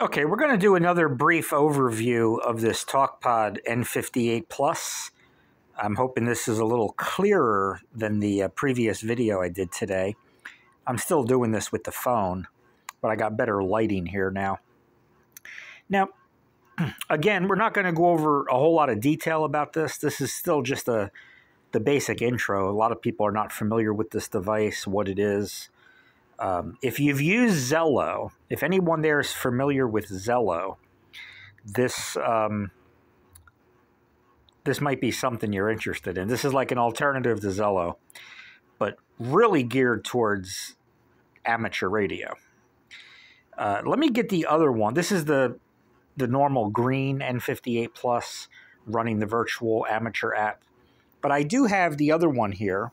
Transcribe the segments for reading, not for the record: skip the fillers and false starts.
Okay, we're going to do another brief overview of this Talkpod N58 Plus. I'm hoping this is a little clearer than the previous video I did today. I'm still doing this with the phone, but I got better lighting here now. Now, again, we're not going to go over a whole lot of detail about this. This is still just the basic intro. A lot of people are not familiar with this device, what it is. If you've used Zello, if anyone there is familiar with Zello, this might be something you're interested in. This is like an alternative to Zello, but really geared towards amateur radio. Let me get the other one. This is the normal green N58 Plus running the virtual amateur app. But I do have the other one here.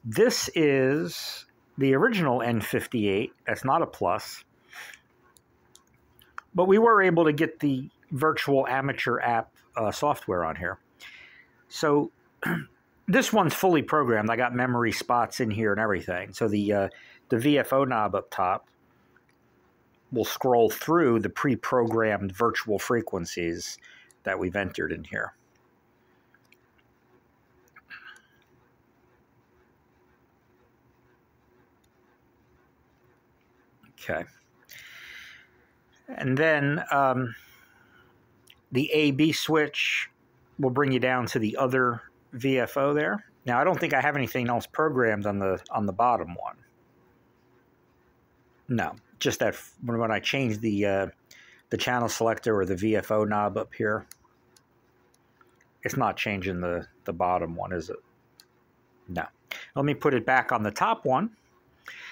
This is the original N58. That's not a Plus. But we were able to get the virtual amateur app software on here. So this one's fully programmed. I got memory spots in here and everything. So the VFO knob up top will scroll through the pre-programmed virtual frequencies that we've entered in here. Okay. And then the A-B switch will bring you down to the other VFO there. Now, I don't think I have anything else programmed on the bottom one. No, just that when I change the channel selector or the VFO knob up here, it's not changing the bottom one, is it? No. Let me put it back on the top one.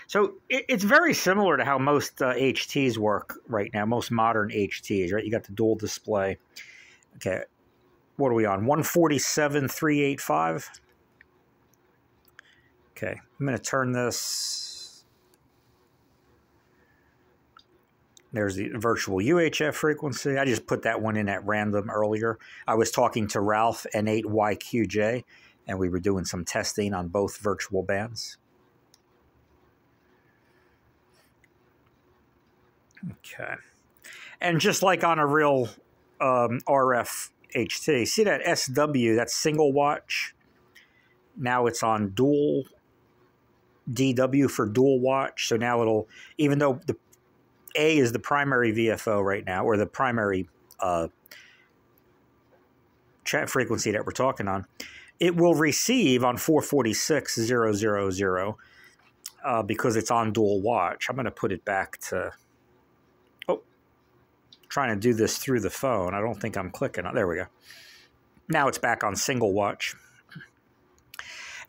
So it's very similar to how most HTs work right now, most modern HTs, right? You got the dual display. Okay, what are we on? 147.385. Okay, I'm going to turn this. There's the virtual UHF frequency. I just put that one in at random earlier. I was talking to Ralph, N8YQJ, and we were doing some testing on both virtual bands. Okay. And just like on a real RF HT, see that SW, that single watch? Now it's on dual DW for dual watch. So now it'll, even though the A is the primary VFO right now, or the primary chat frequency that we're talking on, it will receive on 446.000 because it's on dual watch. I'm going to put it back to... trying to do this through the phone. I don't think I'm clicking on. There we go. Now it's back on single watch.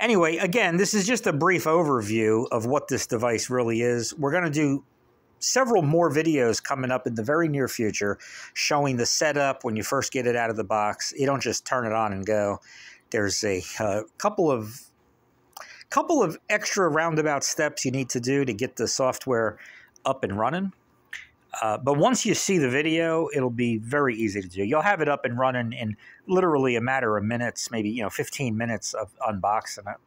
Anyway, again, this is just a brief overview of what this device really is. We're going to do several more videos coming up in the very near future showing the setup when you first get it out of the box. You don't just turn it on and go. There's a couple of extra roundabout steps you need to do to get the software up and running. But once you see the video, it'll be very easy to do. You'll have it up and running in literally a matter of minutes, maybe 15 minutes of unboxing it.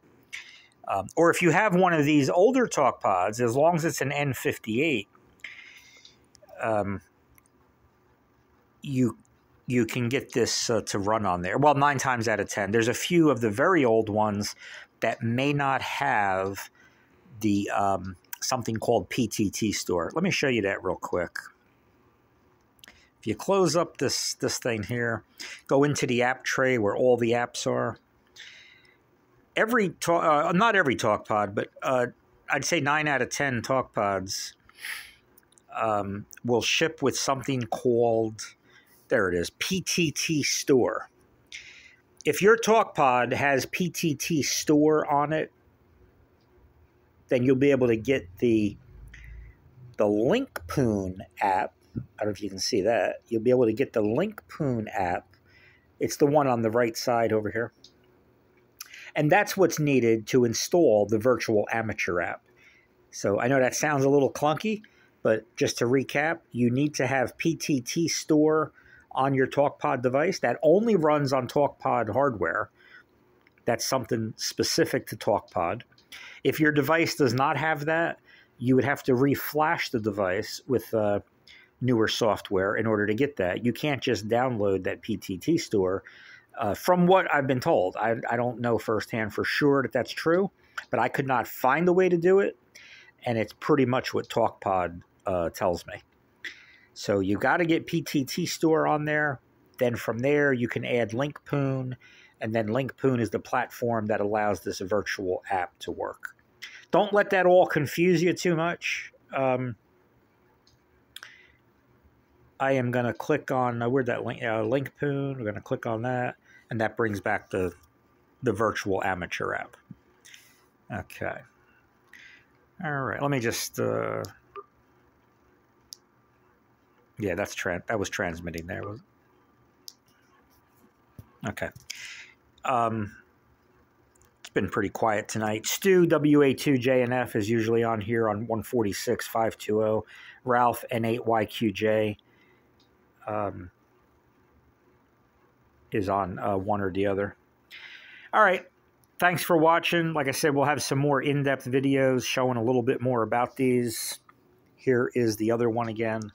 Or if you have one of these older Talkpods, as long as it's an N58, you can get this to run on there. Well, 9 times out of 10. There's a few of the very old ones that may not have the... something called PTT Store. Let me show you that real quick. If you close up this thing here, go into the app tray where all the apps are. Not every Talkpod, but I'd say 9 out of 10 Talkpods will ship with something called, there it is, PTT Store. If your Talkpod has PTT Store on it, then you'll be able to get the LinkPoon app. I don't know if you can see that. You'll be able to get the LinkPoon app. It's the one on the right side over here. And that's what's needed to install the virtual amateur app. So I know that sounds a little clunky, but just to recap, you need to have PTT Store on your Talkpod device. That only runs on Talkpod hardware. That's something specific to Talkpod. If your device does not have that, you would have to reflash the device with newer software in order to get that. You can't just download that PTT Store. From what I've been told, I don't know firsthand for sure that that's true, but I could not find a way to do it, and it's pretty much what Talkpod tells me. So you got to get PTT Store on there. Then from there, you can add Linkpoon, and then Linkpoon is the platform that allows this virtual app to work. Don't let that all confuse you too much. I am going to click on, where'd that link, Linkpoon, we're going to click on that, and that brings back the virtual amateur app. Okay. All right, let me just, yeah, that was transmitting there. Okay. It's been pretty quiet tonight. Stu, WA2JNF, is usually on here on 146.520. Ralph, N8YQJ, is on one or the other. All right. Thanks for watching. Like I said, we'll have some more in-depth videos showing a little bit more about these. Here is the other one again.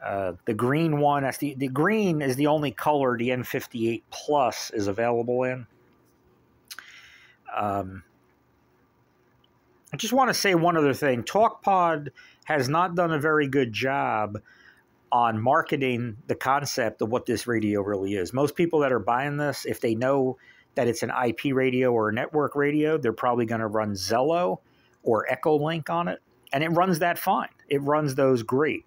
The green one, that's the green is the only color the N58 Plus is available in. I just want to say one other thing. Talkpod has not done a very good job on marketing the concept of what this radio really is. Most people that are buying this, if they know that it's an IP radio or a network radio, they're probably going to run Zello or Echolink on it, and it runs that fine. It runs those great.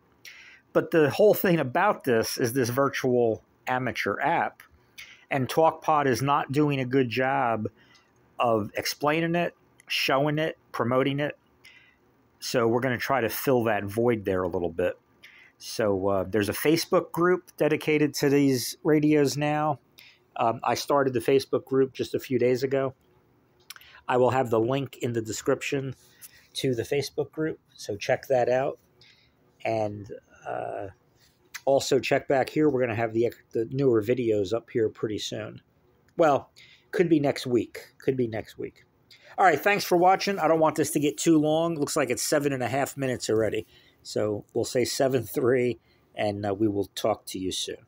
But the whole thing about this is this virtual amateur app, and Talkpod is not doing a good job of explaining it, showing it, promoting it. So we're going to try to fill that void there a little bit. So there's a Facebook group dedicated to these radios now. I started the Facebook group just a few days ago. I will have the link in the description to the Facebook group, so check that out. And also check back here. We're going to have the newer videos up here pretty soon. Well, could be next week. Could be next week. All right, thanks for watching. I don't want this to get too long. Looks like it's 7.5 minutes already. So we'll say 7:03, and we will talk to you soon.